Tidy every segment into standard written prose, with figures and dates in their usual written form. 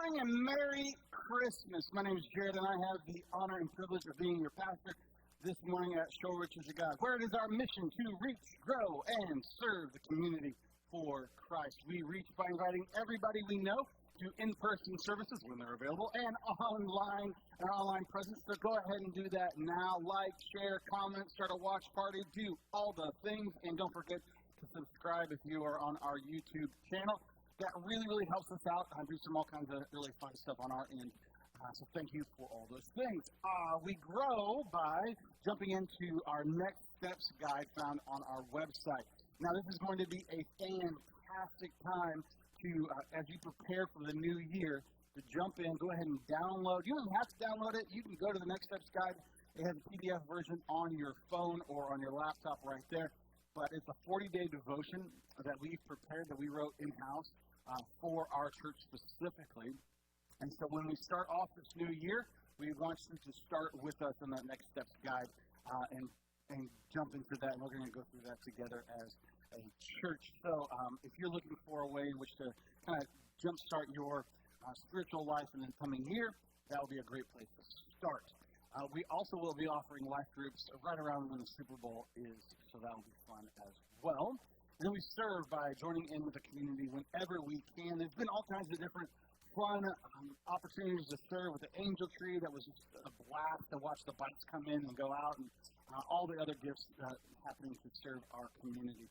morning and Merry Christmas. My name is Jared, and I have the honor and privilege of being your pastor this morning at Shorewood Church of God, where it is our mission to reach, grow, and serve the community for Christ. We reach by inviting everybody we know to in-person services when they're available, and an online presence. So go ahead and do that now. Like, share, comment, start a watch party, do all the things, and don't forget to subscribe if you are on our YouTube channel. That really helps us out. I do all kinds of really fun stuff on our end. So thank you for all those things. We grow by jumping into our Next Steps guide found on our website. Now, this is going to be a fantastic time to, as you prepare for the new year, to jump in, go ahead and download. You don't have to download it. You can go to the Next Steps guide. It has a PDF version on your phone or on your laptop right there. But it's a 40-day devotion that we prepared, that we wrote in-house for our church specifically. And so when we start off this new year, we want you to start with us in that Next Steps guide and jump into that. And we're going to go through that together as a church. So if you're looking for a way in which to kind of jumpstart your spiritual life in the coming year, that will be a great place to start. We also will be offering life groups right around when the Super Bowl is, so that will be fun as well. And then we serve by joining in with the community whenever we can. There's been all kinds of different fun opportunities to serve with the angel tree. That was just a blast to watch the bikes come in and go out, and all the other gifts happening to serve our community.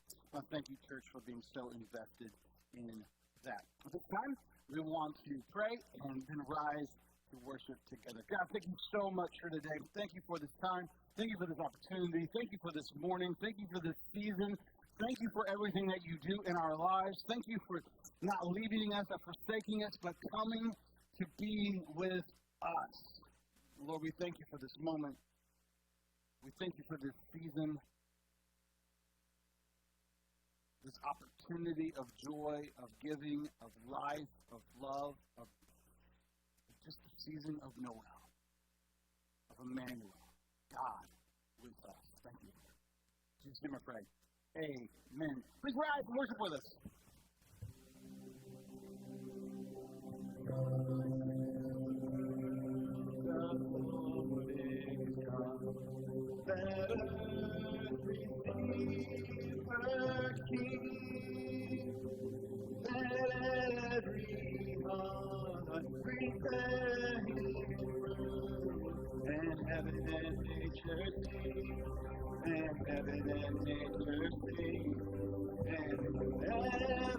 Thank you, church, for being so invested in that. At this time, we want to pray and then rise to worship together. God, thank you so much for today. Thank you for this time. Thank you for this opportunity. Thank you for this morning. Thank you for this season. Thank you for everything that you do in our lives. Thank you for not leaving us or forsaking us, but coming to be with us. Lord, we thank you for this moment. We thank you for this season, this opportunity of joy, of giving, of life, of love, of just the season of Noel, of Emmanuel, God with us. Thank you. In Jesus' name I pray. Amen. Please rise and worship with us. Let us receive her King. Let every heart prepare his room, and heaven and nature sing, and heaven and nature sing, and heaven and nature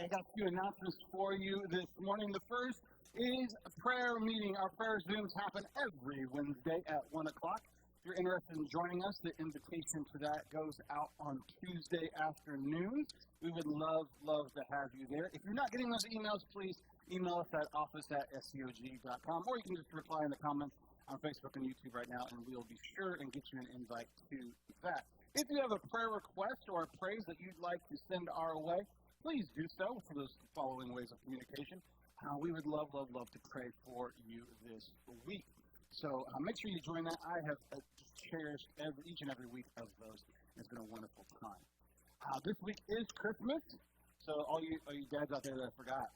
right, I got a few announcements for you this morning. The first is a prayer meeting. Our prayer Zooms happen every Wednesday at 1 o'clock. If you're interested in joining us, the invitation to that goes out on Tuesday afternoon. We would love to have you there. If you're not getting those emails, please email us at office@scog.com, or you can just reply in the comments on Facebook and YouTube right now, and we'll be sure and get you an invite to that. If you have a prayer request or a praise that you'd like to send our way, please do so for those following ways of communication. We would love to pray for you this week. So make sure you join that. I have just cherished each and every week of those. It's been a wonderful time. This week is Christmas, so all you dads out there that forgot,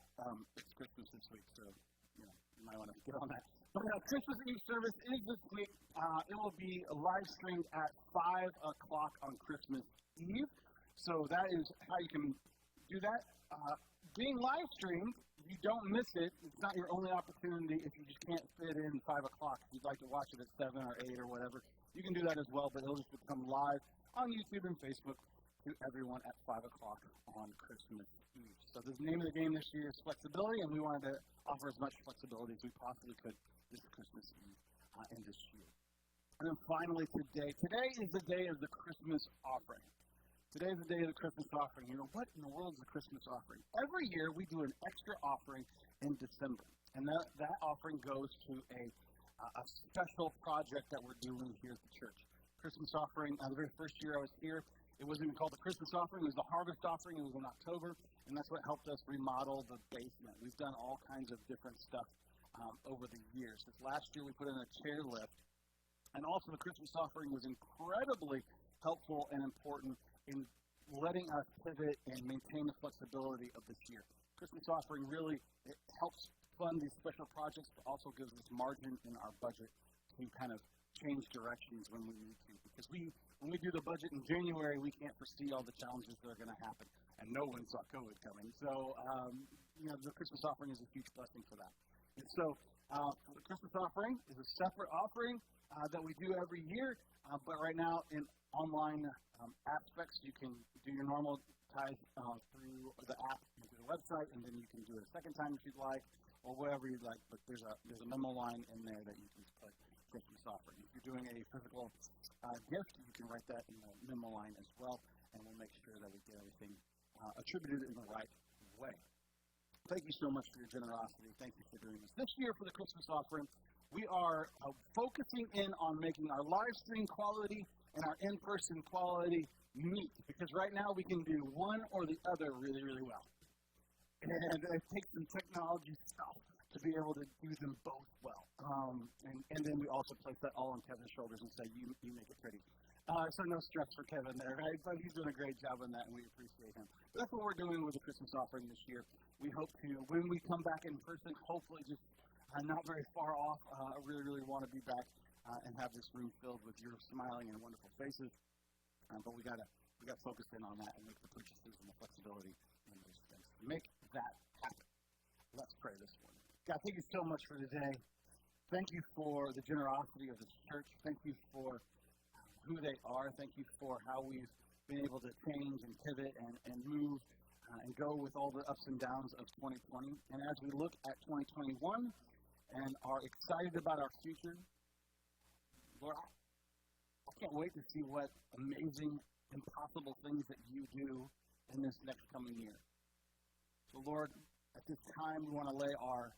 it's Christmas this week, so you might want to get on that. But Christmas Eve service is this week. It will be live streamed at 5 o'clock on Christmas Eve. So that is how you can do that. Being live streamed, you don't miss it. It's not your only opportunity if you just can't fit in 5 o'clock. If you'd like to watch it at 7 or 8 or whatever, you can do that as well, but it'll just become live on YouTube and Facebook to everyone at 5 o'clock on Christmas Eve. So the name of the game this year is flexibility, and we wanted to offer as much flexibility as we possibly could this Christmas Eve and this year. And then finally today is the day of the Christmas offering. Today is the day of the Christmas offering. You know, what in the world is a Christmas offering? Every year we do an extra offering in December, and that offering goes to a special project that we're doing here at the church. Christmas offering, the very first year I was here, it wasn't even called the Christmas offering, it was the harvest offering. It was in October, and that's what helped us remodel the basement. We've done all kinds of different stuff over the years. This last year we put in a chairlift, and also the Christmas offering was incredibly helpful and important in letting us pivot and maintain the flexibility of this year. Christmas offering really, it helps fund these special projects, but also gives us margin in our budget to kind of change directions when we need to. Because when we do the budget in January, we can't foresee all the challenges that are going to happen, and no one saw COVID coming. So, the Christmas offering is a huge blessing for that. And so, the Christmas offering is a separate offering that we do every year, but right now in online aspects, you can do your normal tithe through the app and through the website, and then you can do it a second time if you'd like, or whatever you'd like. But there's a memo line in there that you can put Christmas offering. If you're doing a physical gift, you can write that in the memo line as well, and we'll make sure that we get everything attributed in the right way. Thank you so much for your generosity. Thank you for doing this. This year for the Christmas offering, we are focusing in on making our live stream quality and our in-person quality meet, because right now we can do one or the other really, really well. And it takes some technology stuff to be able to do them both well. And then we also place that all on Kevin's shoulders and say, you make it pretty. So no stress for Kevin there, right? But he's doing a great job on that, and we appreciate him. But that's what we're doing with the Christmas offering this year. We hope to, when we come back in person, hopefully just not very far off. I really want to be back and have this room filled with your smiling and wonderful faces. But we got to focus in on that and make the purchases and the flexibility in those things. Make that happen. Let's pray this morning. God, thank you so much for today. Thank you for the generosity of this church. Thank you for who they are. Thank you for how we've been able to change and pivot and move and go with all the ups and downs of 2020. And as we look at 2021 and are excited about our future, Lord, I can't wait to see what amazing, impossible things that you do in this next coming year. So, Lord, at this time, we want to lay our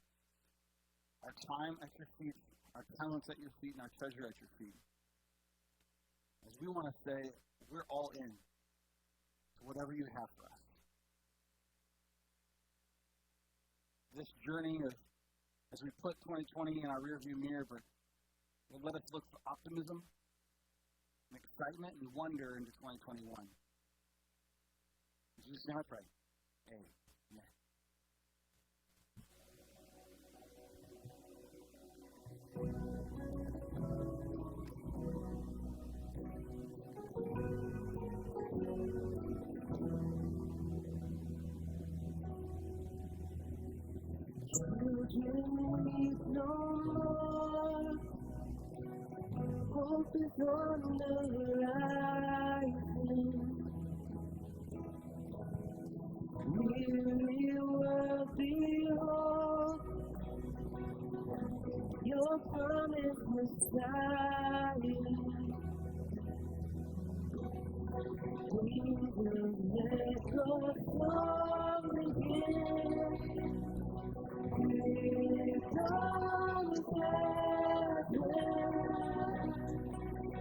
time at your feet, our talents at your feet, and our treasure at your feet. As we want to say, we're all in to whatever you have for us. This journey of, as we put 2020 in our rearview mirror, but let us look for optimism and excitement and wonder into 2021. In Jesus' name I pray. Amen. Children weep no more. Hope is on the horizon. Weary Messiah. We will let your song begin. Here comes heaven.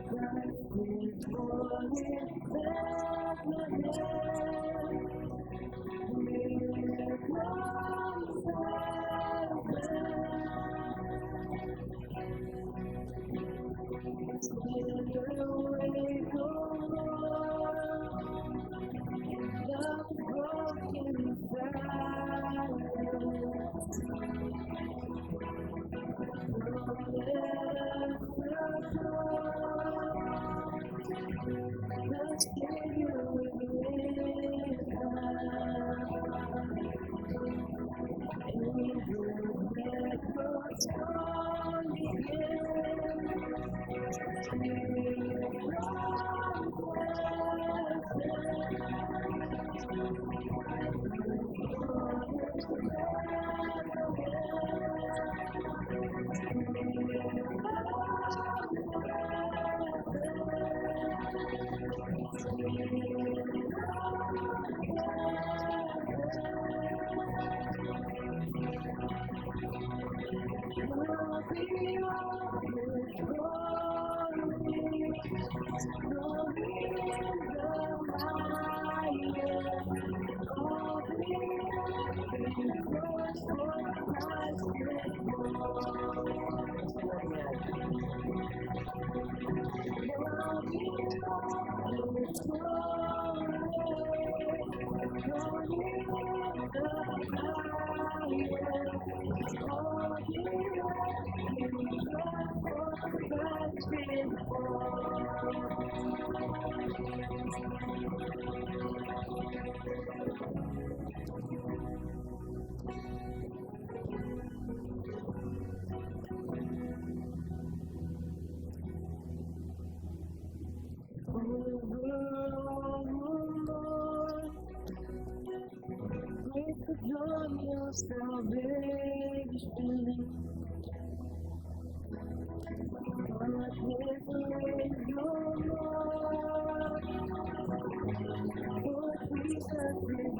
Christ is born in Bethlehem. Here comes heaven. In the wake of the broken silence. The Savior will live. We will let your song begin. With the joy of salvation, God will raise your Lord, for Jesus is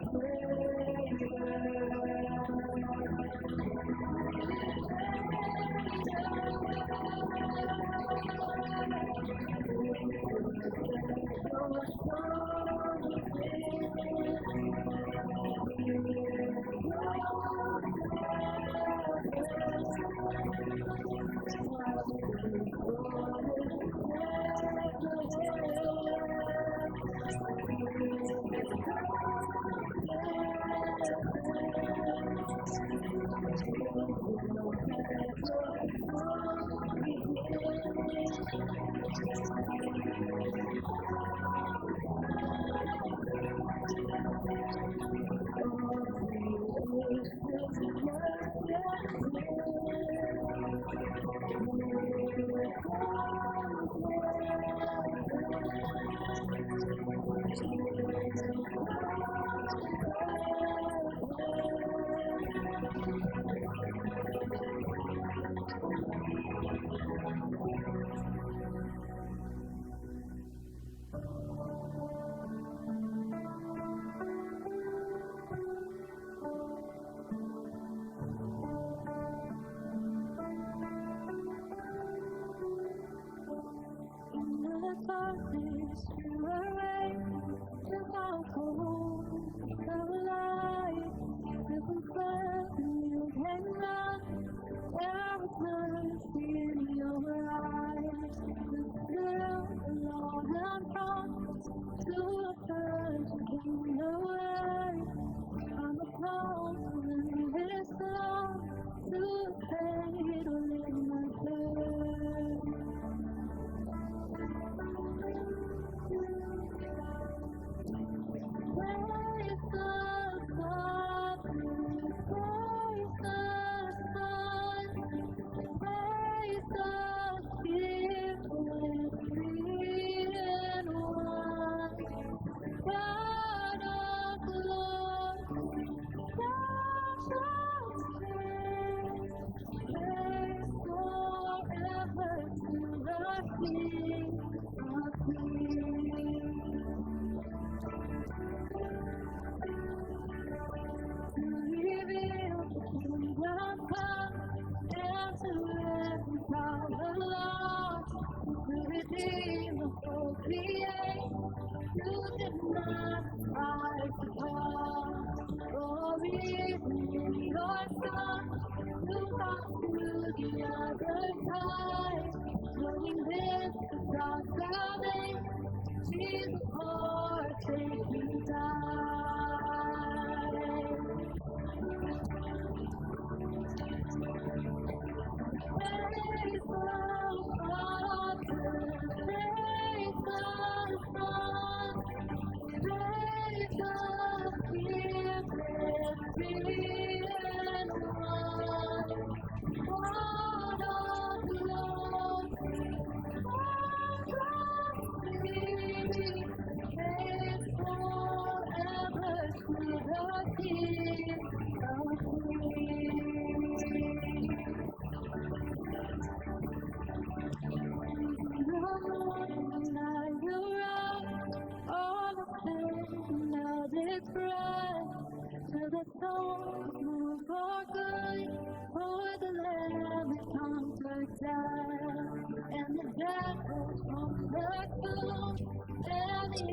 echoes from the tomb, and the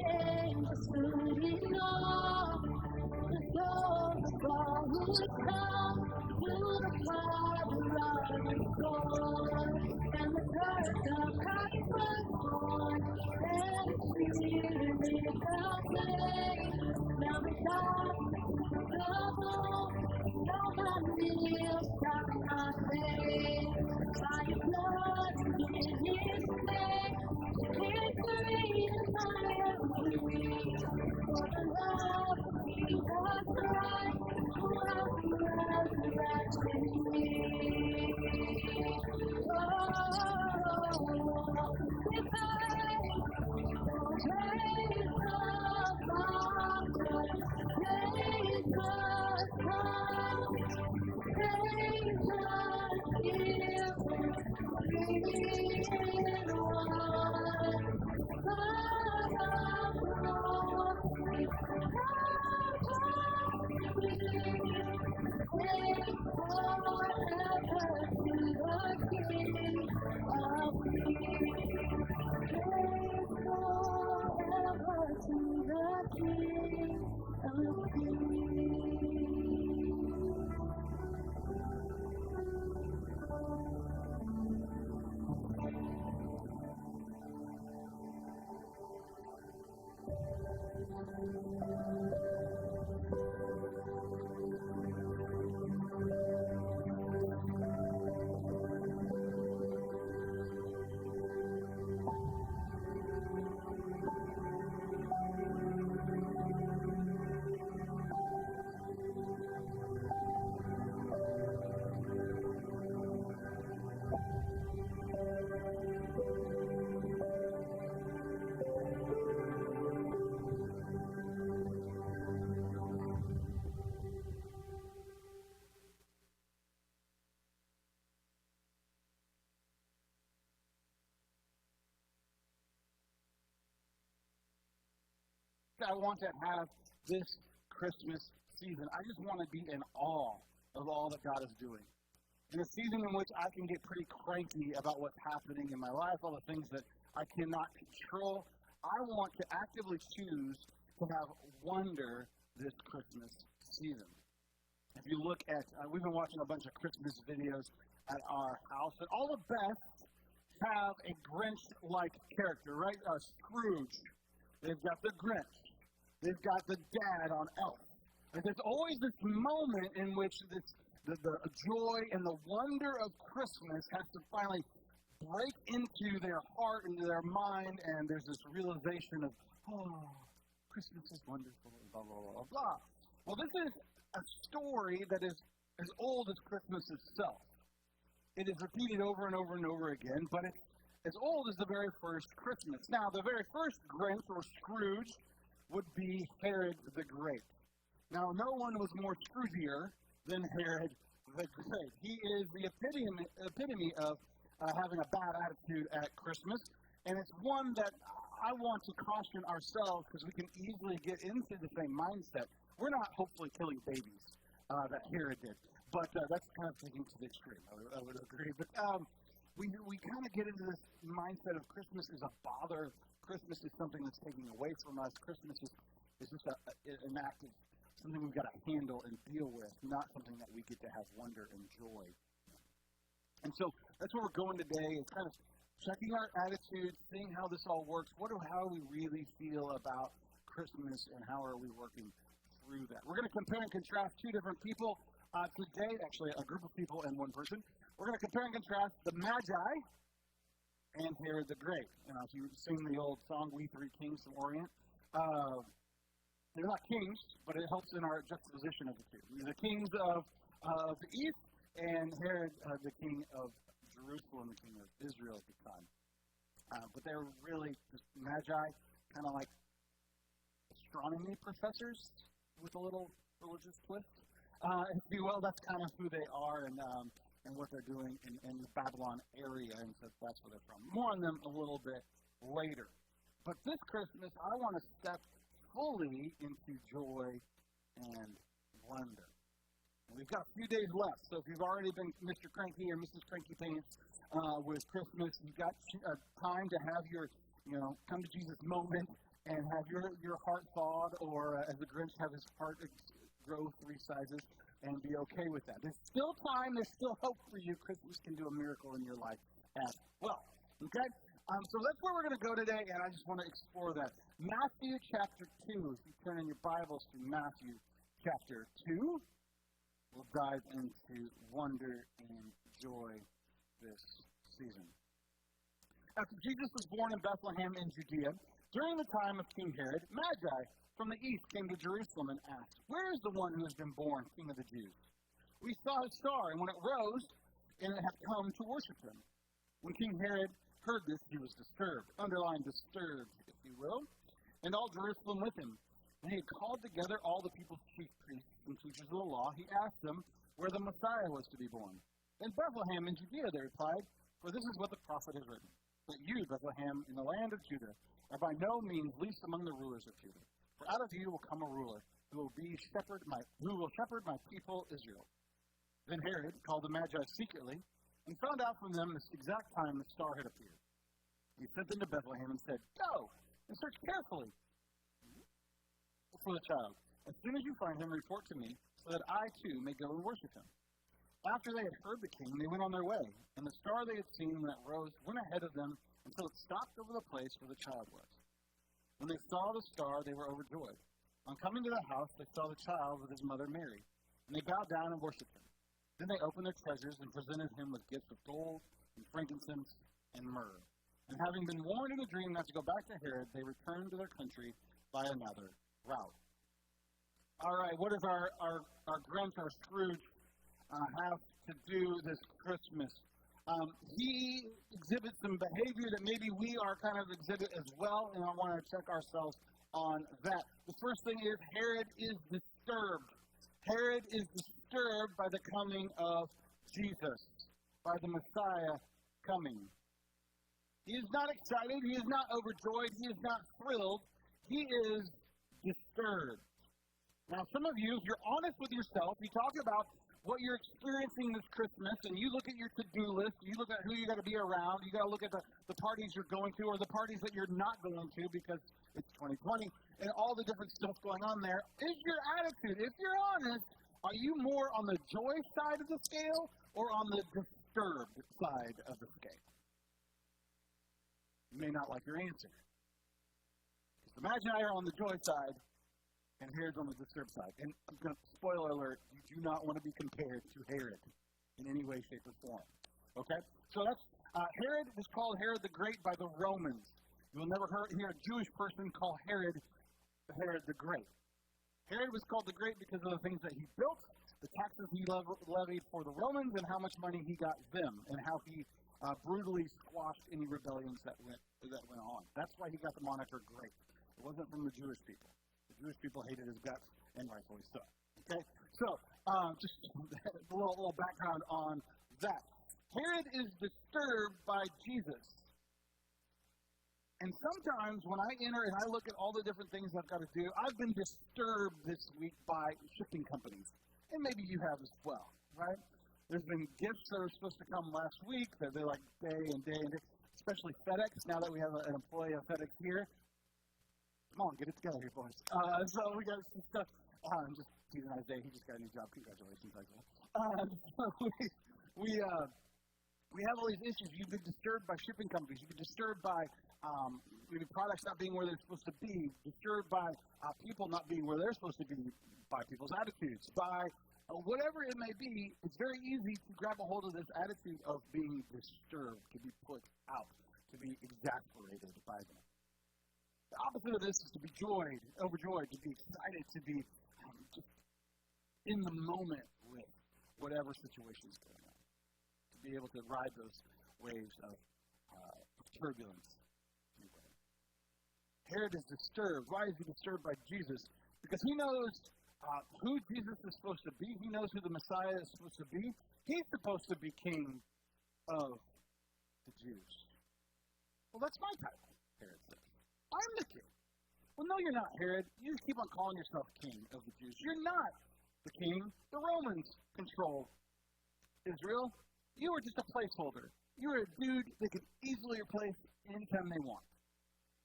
angels hooting on. The souls of all who come to the Father of the Lord, and the birth of Christ was born, and the Spirit is the now the dark of all, no one kneels down my faith, by your blood and in his name, victory is my free, for the love of Jesus Christ, who has resurrected me. Oh, if praise the Father, praise the Son, praise the Spirit, three in one. God of glory, God of peace, praise forever to the King of Kings. Praise forever to the King of Kings. I want to have this Christmas season. I just want to be in awe of all that God is doing. In a season in which I can get pretty cranky about what's happening in my life, all the things that I cannot control, I want to actively choose to have wonder this Christmas season. If you look at, we've been watching a bunch of Christmas videos at our house, and all the best have a Grinch-like character, right? Scrooge. They've got the Grinch. They've got the dad on Elf. And there's always this moment in which the joy and the wonder of Christmas has to finally break into their heart, into their mind, and there's this realization of, oh, Christmas is wonderful, blah, blah, blah, blah, blah. Well, this is a story that is as old as Christmas itself. It is repeated over and over and over again, but it's as old as the very first Christmas. Now, the very first Grinch, or Scrooge, would be Herod the Great. Now, no one was more Scroogier than Herod the Great. He is the epitome of having a bad attitude at Christmas, and it's one that I want to caution ourselves because we can easily get into the same mindset. We're not hopefully killing babies that Herod did, but that's kind of taking to the extreme. I would agree. But we kind of get into this mindset of Christmas is a bother. Christmas is something that's taking away from us. Christmas is just an act of something we've got to handle and deal with, not something that we get to have wonder and joy. And so that's where we're going today. It's kind of checking our attitudes, seeing how this all works. How do we really feel about Christmas, and how are we working through that? We're going to compare and contrast two different people today, actually a group of people and one person. We're going to compare and contrast the Magi and Herod the Great. If you sing the old song, We Three Kings from Orient, they're not kings, but it helps in our juxtaposition of the two. The kings of the east, and Herod, the king of Jerusalem, the king of Israel at the time. But they were really just Magi, kind of like astronomy professors with a little religious twist. If you will, that's kind of who they are and what they're doing in the Babylon area, and so that's where they're from. More on them a little bit later. But this Christmas, I want to step fully into joy and wonder. And we've got a few days left, so if you've already been Mr. Cranky or Mrs. Cranky Pants with Christmas. You've got time to have your, come to Jesus moment and have your heart thawed, or as the Grinch, have his heart grow 3 sizes and be okay with that. There's still time. There's still hope for you. Christmas can do a miracle in your life as well. Okay? So that's where we're going to go today, and I just want to explore that. Matthew chapter 2. If you turn in your Bibles to Matthew chapter 2, we'll dive into wonder and joy this season. After Jesus was born in Bethlehem in Judea, during the time of King Herod, Magi from the east came to Jerusalem and asked, "Where is the one who has been born, King of the Jews? We saw his star, and when it rose, and it had come to worship him." When King Herod heard this, he was disturbed, underline disturbed, if you will, and all Jerusalem with him. When he had called together all the people's chief priests and teachers of the law, he asked them where the Messiah was to be born. "In Bethlehem in Judea," they replied, "for this is what the prophet has written. But you, Bethlehem, in the land of Judah, are by no means least among the rulers of Judah. For out of you will come a ruler who will shepherd my people Israel." Then Herod called the Magi secretly and found out from them the exact time the star had appeared. He sent them to Bethlehem and said, "Go and search carefully for the child. As soon as you find him, report to me, so that I too may go and worship him." After they had heard the king, they went on their way, and the star they had seen when it rose went ahead of them until it stopped over the place where the child was. When they saw the star, they were overjoyed. On coming to the house, they saw the child with his mother Mary, and they bowed down and worshipped him. Then they opened their treasures and presented him with gifts of gold and frankincense and myrrh. And having been warned in a dream not to go back to Herod, they returned to their country by another route. All right, what does our Grinch, our Scrooge, have to do this Christmas? He exhibits some behavior that maybe we are kind of exhibit as well, and I want to check ourselves on that. The first thing is Herod is disturbed. Herod is disturbed by the coming of Jesus, by the Messiah coming. He is not excited. He is not overjoyed. He is not thrilled. He is disturbed. Now, some of you, if you're honest with yourself, you talk about what you're experiencing this Christmas, and you look at your to-do list, you look at who you got to be around, you got to look at the parties you're going to, or the parties that you're not going to because it's 2020, and all the different stuff going on there. Is your attitude, if you're honest, are you more on the joy side of the scale or on the disturbed side of the scale? You may not like your answer. Because the Magi are on the joy side, and Herod's on the disturbed side. And I'm going to, spoiler alert, you do not want to be compared to Herod in any way, shape, or form. Okay? So that's, Herod was called Herod the Great by the Romans. You will never hear a Jewish person call Herod the Great. Herod was called the Great because of the things that he built, the taxes he levied for the Romans, and how much money he got them, and how he brutally squashed any rebellions that went on. That's why he got the moniker Great. It wasn't from the Jewish people. The Jewish people hated his guts, and rightfully so. Okay? So, just a little background on that. Herod is disturbed by Jesus. And sometimes when I enter and I look at all the different things I've got to do, I've been disturbed this week by shipping companies. And maybe you have as well, right? There's been gifts that are supposed to come last week that they're like day and day and day, especially FedEx, now that we have an employee of FedEx here. Come on, get it together here, boys. So we got some stuff. I'm just teasing Isaiah. He just got a new job. Congratulations, Isaiah. We have all these issues. You've been disturbed by shipping companies. You've been disturbed by maybe products not being where they're supposed to be. Disturbed by people not being where they're supposed to be. By people's attitudes. By whatever it may be. It's very easy to grab a hold of this attitude of being disturbed, to be put out, to be exasperated by them. The opposite of this is to be overjoyed, to be excited, to be just in the moment with whatever situation is going on. To be able to ride those waves of turbulence. Anyway. Herod is disturbed. Why is he disturbed by Jesus? Because he knows who Jesus is supposed to be. He knows who the Messiah is supposed to be. He's supposed to be king of the Jews. Well, that's my title, Herod says. I'm the king. Well, no, you're not, Herod. You just keep on calling yourself king of the Jews. You're not the king. The Romans control Israel. You are just a placeholder. You're a dude that can easily replace anytime they want.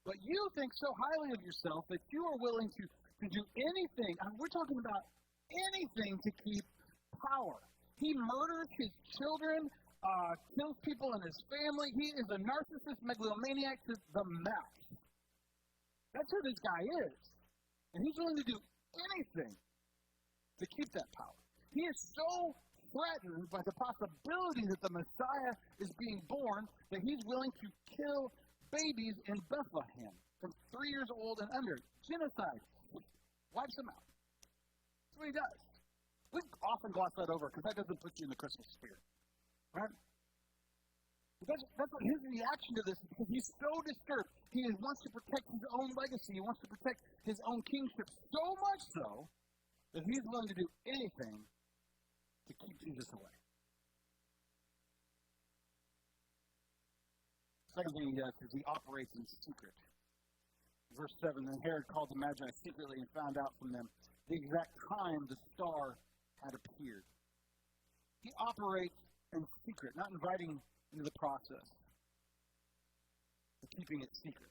But you think so highly of yourself that you are willing to do anything. We're talking about anything to keep power. He murders his children, kills people in his family. He is a narcissist megalomaniac to the max. That's who this guy is. And he's willing to do anything to keep that power. He is so threatened by the possibility that the Messiah is being born that he's willing to kill babies in Bethlehem from 3 years old and under. Genocide. Wipes them out. That's what he does. We often gloss that over because that doesn't put you in the Christmas spirit. Right? But that's what his reaction to this is, because he's so disturbed. He wants to protect his own legacy. He wants to protect his own kingship so much so that he's willing to do anything to keep Jesus away. Second thing he does is he operates in secret. Verse 7, then Herod called the Magi secretly and found out from them the exact time the star had appeared. He operates in secret, not inviting into the process, but keeping it secret.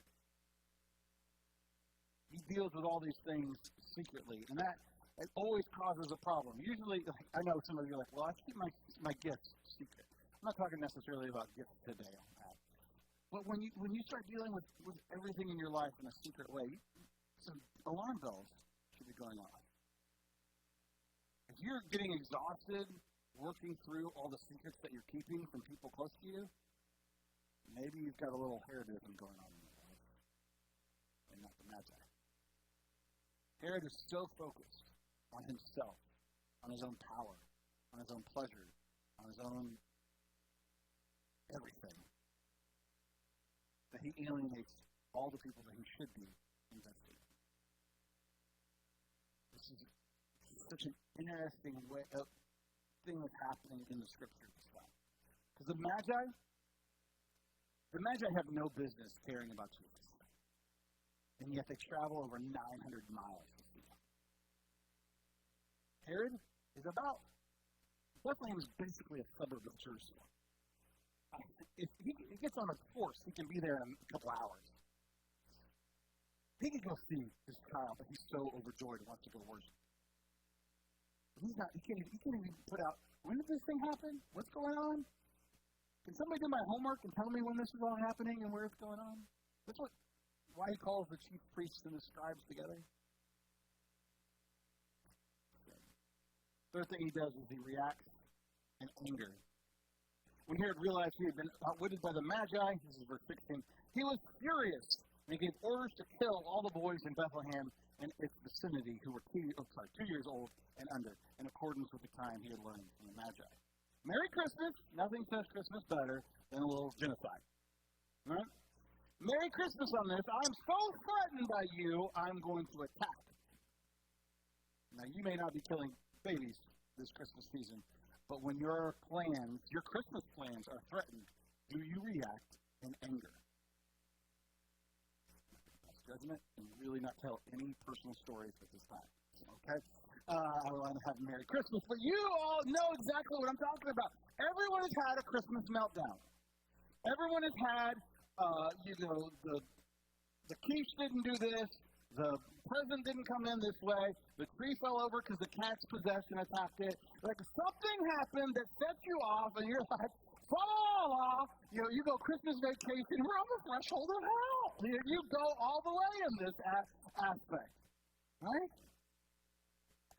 He deals with all these things secretly, and that it always causes a problem. Usually, I know some of you are like, well, I keep my gifts secret. I'm not talking necessarily about gifts today on that. But when you start dealing with everything in your life in a secret way, some alarm bells should be going off. If you're getting exhausted working through all the secrets that you're keeping from people close to you, maybe you've got a little Herodism going on in your life, and not the Magi. Herod is so focused on himself, on his own power, on his own pleasure, on his own everything, that he alienates all the people that he should be invested in. This is such an interesting thing that's happening in the scripture this time. Because the Magi have no business caring about Jesus. And yet they travel over 900 miles to see him. Herod is Bethlehem is basically a suburb of Jerusalem. If he gets on a horse, he can be there in a couple hours. He can go see his child, but he's so overjoyed and wants to go worship. He can't even put out, when did this thing happen? What's going on? Can somebody do my homework and tell me when this is all happening and where it's going on? That's why he calls the chief priests and the scribes together. Third thing he does is he reacts in anger. When Herod realized he had been outwitted by the Magi, this is verse 16, he was furious, and he gave orders to kill all the boys in Bethlehem and its vicinity who were 2 years old and under, in accordance with the time he had learned from the Magi. Merry Christmas. Nothing says Christmas better than a little genocide. Right? Merry Christmas on this. I'm so threatened by you, I'm going to attack. Now, you may not be killing babies this Christmas season, but when your Christmas plans are threatened, do you react in anger? That's judgment, and really not tell any personal stories at this time. Okay? I want to have a Merry Christmas, but you all know exactly what I'm talking about. Everyone has had a Christmas meltdown. Everyone has had, the quiche didn't do this, the present didn't come in this way, the tree fell over because the cat's possessed and attacked it. Like something happened that sets you off, and you're like, la. You go Christmas vacation, we're on the threshold of hell. You go all the way in this aspect, right?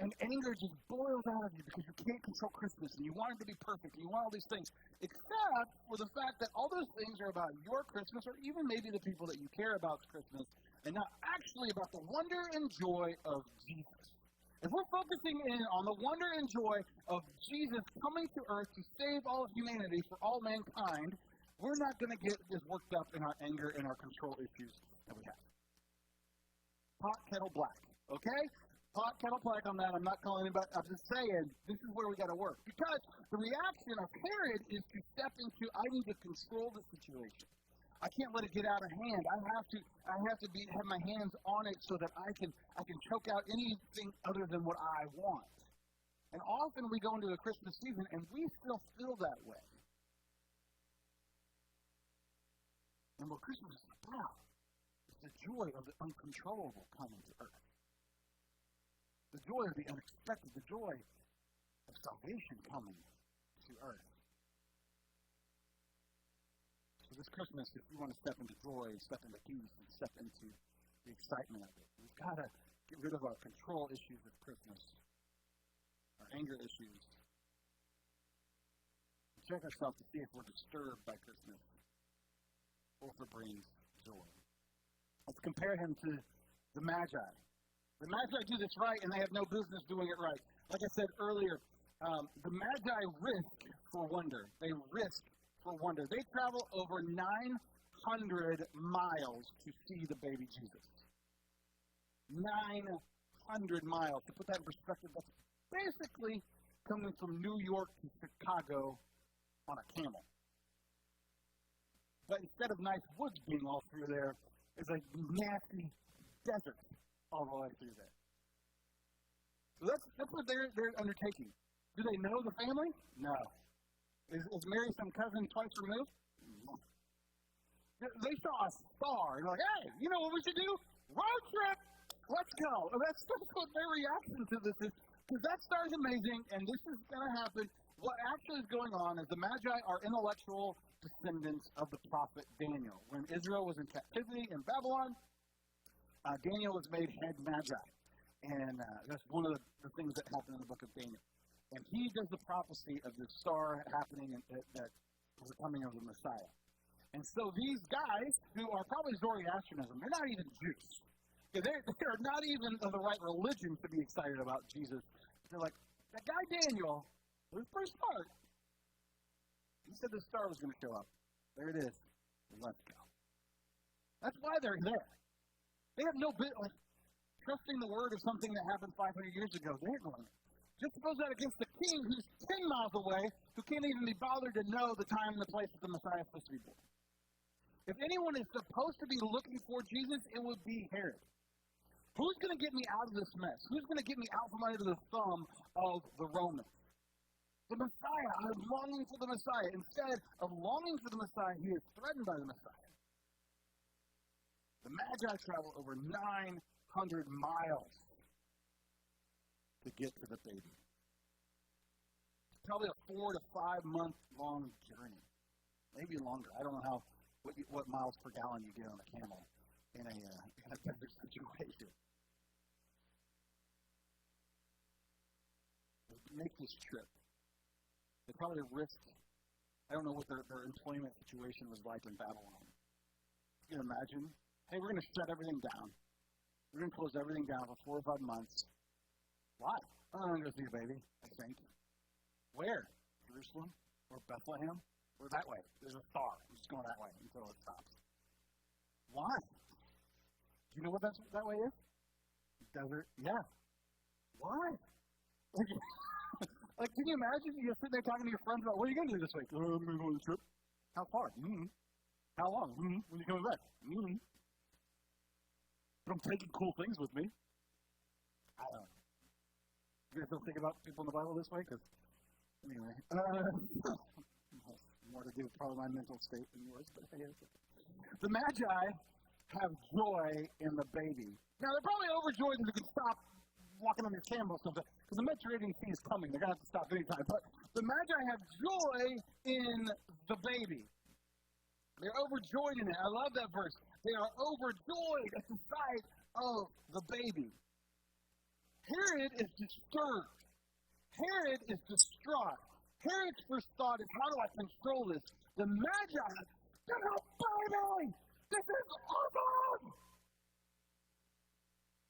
And anger just boils out of you because you can't control Christmas and you want it to be perfect and you want all these things, except for the fact that all those things are about your Christmas or even maybe the people that you care about's Christmas and not actually about the wonder and joy of Jesus. If we're focusing in on the wonder and joy of Jesus coming to earth to save all of humanity for all mankind, we're not going to get as worked up in our anger and our control issues that we have. Pot, kettle, black. Okay? Pot, kettle, black on that. I'm not calling anybody. I'm just saying this is where we got to work. Because the reaction of Herod is to step into, I need to control the situation. I can't let it get out of hand. I have to have my hands on it so that I can choke out anything other than what I want. And often we go into the Christmas season and we still feel that way. And what Christmas is about is the joy of the uncontrollable coming to earth. The joy of the unexpected, the joy of salvation coming to earth. So this Christmas, if we want to step into joy, step into peace, and step into the excitement of it, we've got to get rid of our control issues of Christmas, our anger issues. Check ourselves to see if we're disturbed by Christmas or if it brings joy. Let's compare him to the Magi. The Magi do this right, and they have no business doing it right. Like I said earlier, the Magi risk for wonder. They risk for wonder. They travel over 900 miles to see the baby Jesus. 900 miles. To put that in perspective, that's basically coming from New York to Chicago on a camel. But instead of nice woods being all through there, it's like nasty desert all the way through there. So that's what they're undertaking. Do they know the family? No. Is Mary some cousin twice removed? No. They saw a star and they're like, hey, you know what we should do? Road trip! Let's go. And that's what their reaction to this is, because that star is amazing and this is going to happen. What actually is going on is the Magi are intellectual descendants of the prophet Daniel. When Israel was in captivity in Babylon, Daniel was made head Magi. And that's one of the things that happened in the book of Daniel. And he does the prophecy of the star happening and that was the coming of the Messiah. And so these guys, who are probably Zoroastrianism, they're not even Jews. They're not even of the right religion to be excited about Jesus. They're like, that guy Daniel was pretty smart. He said the star was going to show up. There it is. Let's go. That's why they're there. They have no bit like trusting the word of something that happened 500 years ago. They're going. Just suppose that against the king who's 10 miles away, who can't even be bothered to know the time and the place that the Messiah is supposed to be born. If anyone is supposed to be looking for Jesus, it would be Herod. Who's going to get me out of this mess? Who's going to get me out from under the thumb of the Romans? The Messiah. I'm longing for the Messiah. Instead of longing for the Messiah, he is threatened by the Messiah. The Magi travel over 900 miles to get to the baby. It's probably a 4 to 5 month long journey, maybe longer. I don't know what miles per gallon you get on a camel in a desert situation. They make this trip. They probably risked. I don't know what their employment situation was like in Babylon. You can imagine. Hey, we're going to shut everything down. We're going to close everything down for 4 or 5 months. Why? I'm going to go see a baby, I think. Where? Jerusalem? Or Bethlehem? Or that way. There's a star. I'm just going that way until it stops. Why? Do you know what that way is? Desert? Yeah. Why? Like, can you imagine you're sitting there talking to your friends about, what are you going to do this week? I'm going to go on a trip. How far? How long? When are you coming back? But I'm taking cool things with me. I don't know. You guys don't think about people in the Bible this way? Because, anyway. More to do with probably my mental state than yours. But the Magi have joy in the baby. Now, they're probably overjoyed that they can stop walking on their camel or something. Because the Mediterranean Sea is coming. They're going to have to stop anytime. But the Magi have joy in the baby. They're overjoyed in it. I love that verse. They are overjoyed at the sight of the baby. Herod is disturbed. Herod is distraught. Herod's first thought is, how do I control this? The Magi, there's a baby! This is awesome!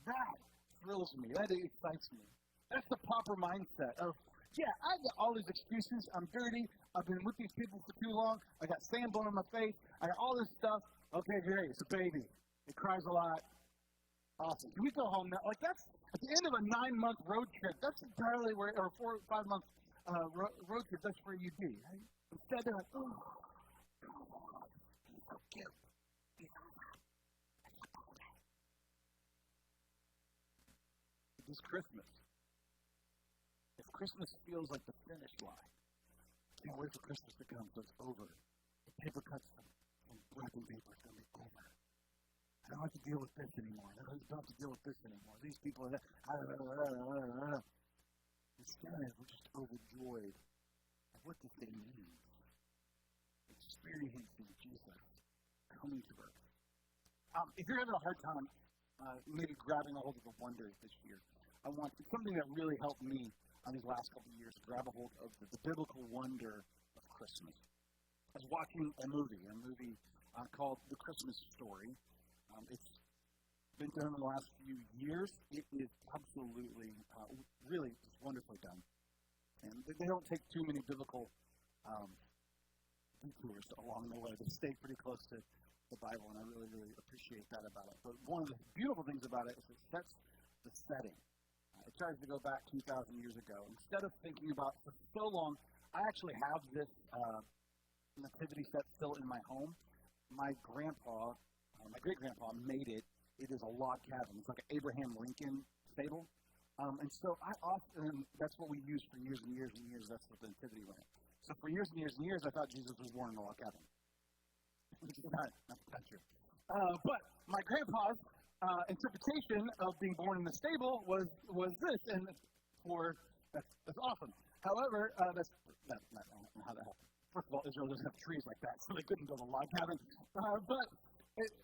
That thrills me. That excites me. That's the proper mindset of, yeah, I got all these excuses. I'm dirty. I've been with these people for too long. I got sand blown in my face. I got all this stuff. Okay, great. It's a baby. It cries a lot. Awesome. Can we go home now? Like, that's at the end of a 9-month road trip. That's entirely where, or 4 or 5 month road trip. That's where you'd be. Right? Instead, they're like, oh, come on. He's so cute. He's so cute. This Christmas, if Christmas feels like the finish line, can't wait for Christmas to come so it's over. The paper cuts from wrapping paper. don't have to deal with this anymore. I don't have to deal with this anymore. These people are Instead, we're just overjoyed at what this day means. Experiencing Jesus coming to earth. If you're having a hard time maybe grabbing a hold of the wonder this year, I want something that really helped me on these last couple of years to grab a hold of the biblical wonder of Christmas. I was watching a movie called The Christmas Story. It's been done in the last few years. It is absolutely, really wonderfully done. And they don't take too many biblical detours along the way. They stay pretty close to the Bible, and I really, really appreciate that about it. But one of the beautiful things about it is it sets the setting. It tries to go back 2,000 years ago. Instead of thinking about for so long, I actually have this nativity set still in my home. My grandpa, my great-grandpa made it. It is a log cabin. It's like an Abraham Lincoln stable. And so I often, that's what we used for years and years and years. That's what the nativity went. So for years and years and years, I thought Jesus was born in a log cabin. Which is not true. But my grandpa's interpretation of being born in the stable was this, and that's awesome. However, that's not how that happened. First of all, Israel doesn't have trees like that, so they couldn't build a log cabin. But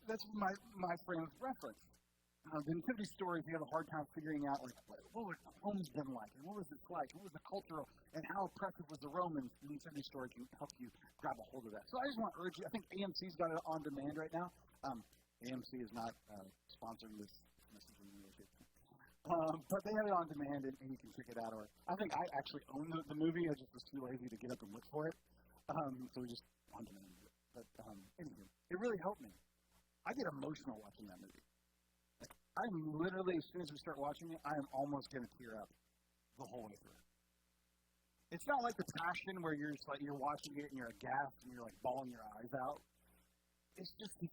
that's my frame of reference. The nativity story, if you have a hard time figuring out, like, what would homes been like, and what was it like, what was the cultural, and how oppressive was the Romans, the nativity story can help you grab a hold of that. So I just want to urge you, I think AMC's got it on demand right now. AMC is not sponsoring this message in English. But they have it on demand, and you can check it out. Or I think I actually own the movie. I just was too lazy to get up and look for it. So we just on demand it. But anyway, it really helped me. I get emotional watching that movie. Like, I'm literally, as soon as we start watching it, I am almost going to tear up the whole way through. It's not like The Passion where you're just like, you're watching it and you're aghast and you're like bawling your eyes out. It's just the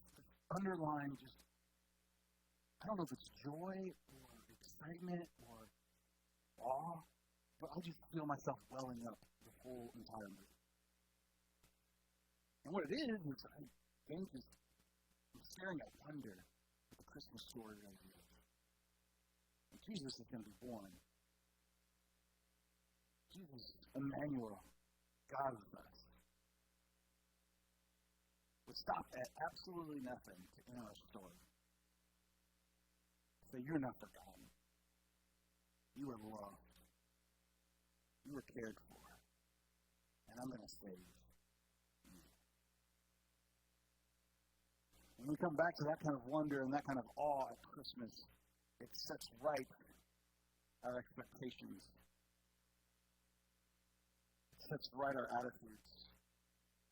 underlying, just, I don't know if it's joy or excitement or awe, but I just feel myself welling up the whole entire movie. And what it is I'm staring at wonder at the Christmas story right here. And Jesus is going to be born. Jesus, Emmanuel, God with us, would stop at absolutely nothing to end our story. Say, you're not forgotten. You are loved. You are cared for. And I'm going to save you. When we come back to that kind of wonder and that kind of awe at Christmas, it sets right our expectations. It sets right our attitudes.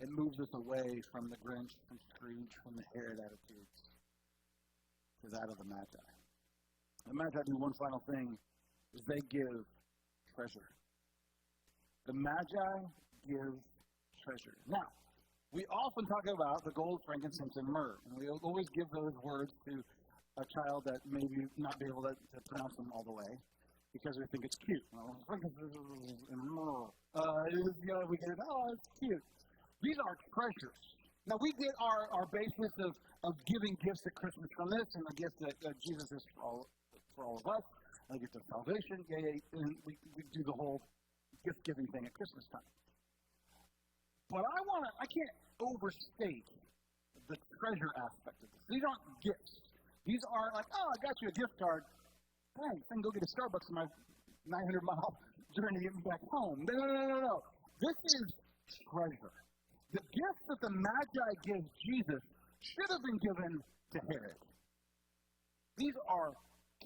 It moves us away from the Grinch, from Scrooge, from the Herod attitudes to that of the Magi. The Magi do one final thing, is they give treasure. The Magi give treasure. Now, we often talk about the gold, frankincense, and myrrh. And we always give those words to a child that maybe not be able to pronounce them all the way because we think it's cute. Frankincense and myrrh. We get it, it's cute. These are treasures. Now, we get our basis of giving gifts at Christmas from this, and the gift that Jesus is for all of us, and the gift of salvation, and we do the whole gift-giving thing at Christmas time. But I can't overstate the treasure aspect of this. These aren't gifts. These are like, I got you a gift card. Thanks, I can go get a Starbucks on my 900-mile journey back home. No. This is treasure. The gift that the Magi give Jesus should have been given to Herod. These are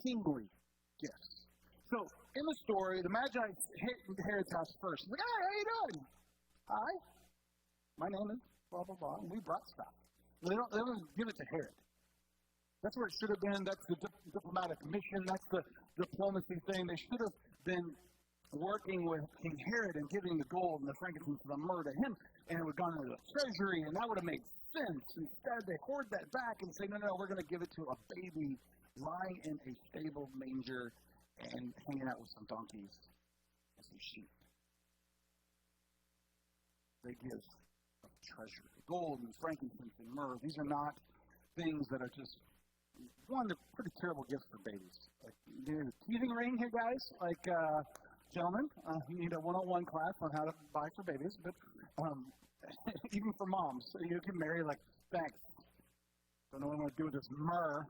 kingly gifts. So, in the story, the Magi hit Herod's house first. He's like, hey, how you doing? Hi. My name is blah, blah, blah, and we brought stuff. They don't give it to Herod. That's where it should have been. That's the diplomatic mission. That's the diplomacy thing. They should have been working with King Herod and giving the gold and the frankincense and the myrrh to him, and it would have gone into the treasury, and that would have made sense. Instead, they hoard that back and say, no, we're going to give it to a baby lying in a stable manger and hanging out with some donkeys and some sheep. They give treasure. Gold and frankincense and myrrh, these are not things that are just one, they're pretty terrible gifts for babies. Like, you need a teething ring here, guys. Like, gentlemen, you need a 101 class on how to buy for babies. But even for moms, you can marry, like, thanks. Don't know what I'm going to do with this myrrh.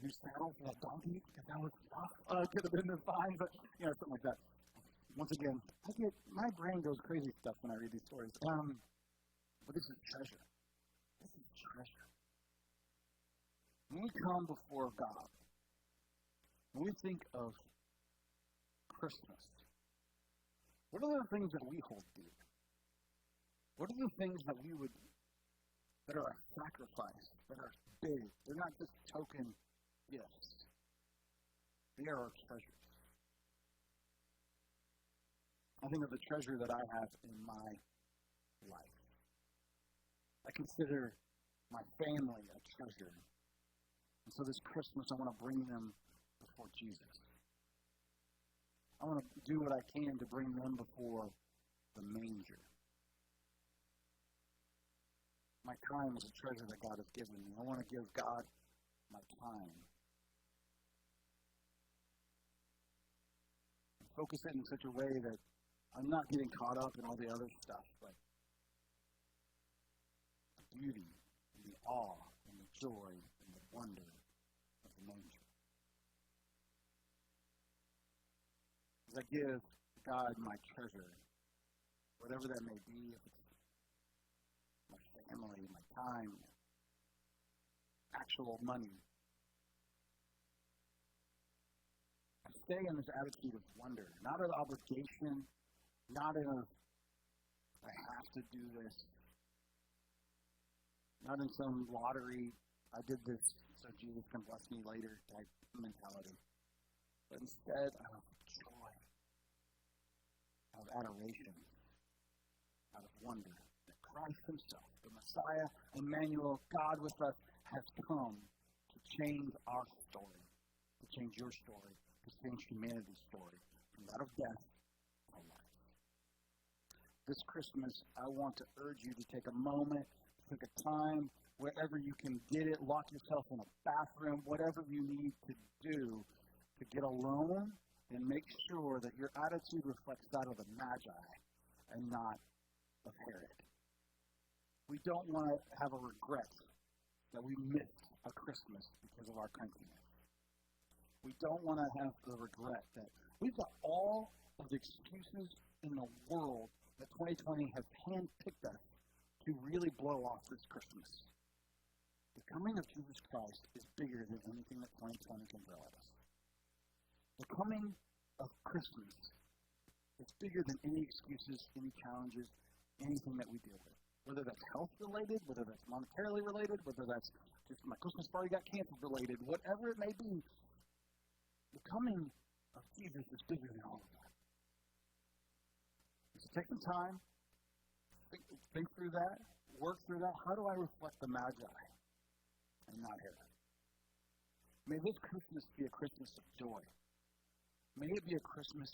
New saddle for that donkey, because that was rough. Could have been fine, but, something like that. Once again, my brain goes crazy stuff when I read these stories. But this is treasure. This is treasure. When we come before God, when we think of Christmas, what are the things that we hold dear? What are the things that are a sacrifice, that are big? They're not just token gifts. They are our treasures. I think of the treasure that I have in my life. I consider my family a treasure. And so this Christmas, I want to bring them before Jesus. I want to do what I can to bring them before the manger. My time is a treasure that God has given me. I want to give God my time. And focus it in such a way that I'm not getting caught up in all the other stuff, but the beauty and the awe and the joy and the wonder of the manger. As I give God my treasure, whatever that may be, if it's my family, my time, actual money, I stay in this attitude of wonder, not of obligation, not in a, I have to do this, not in some lottery, I did this so Jesus can bless me later type mentality, but instead of joy, out of adoration, out of wonder that Christ himself, the Messiah, Emmanuel, God with us, has come to change our story, to change your story, to change humanity's story, from that of death to life. This Christmas, I want to urge you to take a moment, take a time, wherever you can get it, lock yourself in a bathroom, whatever you need to do to get alone and make sure that your attitude reflects that of the Magi and not of Herod. We don't want to have a regret that we missed a Christmas because of our countrymen. We don't want to have the regret that we've got all of the excuses in the world that 2020 has handpicked us to really blow off this Christmas. The coming of Jesus Christ is bigger than anything that 2020 can throw at us. The coming of Christmas is bigger than any excuses, any challenges, anything that we deal with. Whether that's health-related, whether that's monetarily related, whether that's just my Christmas party got canceled related, whatever it may be, the coming of Jesus is bigger than all of that. So take some time, think through that, work through that. How do I reflect the Magi and not Herod? May this Christmas be a Christmas of joy. May it be a Christmas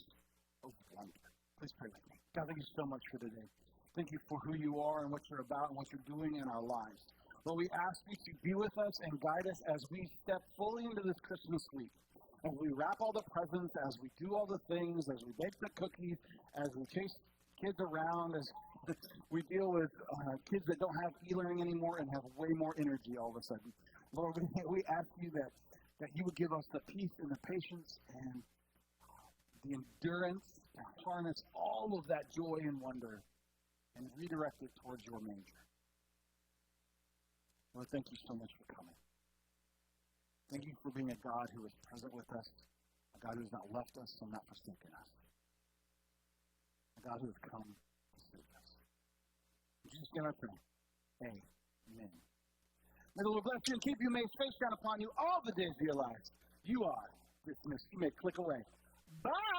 of wonder. Please pray with me. God, thank you so much for today. Thank you for who you are and what you're about and what you're doing in our lives. Lord, we ask you to be with us and guide us as we step fully into this Christmas week. As we wrap all the presents, as we do all the things, as we bake the cookies, as we chase kids around, as we deal with kids that don't have e-learning anymore and have way more energy all of a sudden. Lord, we ask you that you would give us the peace and the patience and the endurance to harness all of that joy and wonder and redirect it towards your manger. Lord, thank you so much for coming. Thank you for being a God who is present with us, a God who has not left us and not forsaken us, a God who has come to save us. In Jesus' name I pray. Amen. May the Lord bless you and keep you. May his face shine upon you all the days of your lives. You are dismissed. You may click away. Bye!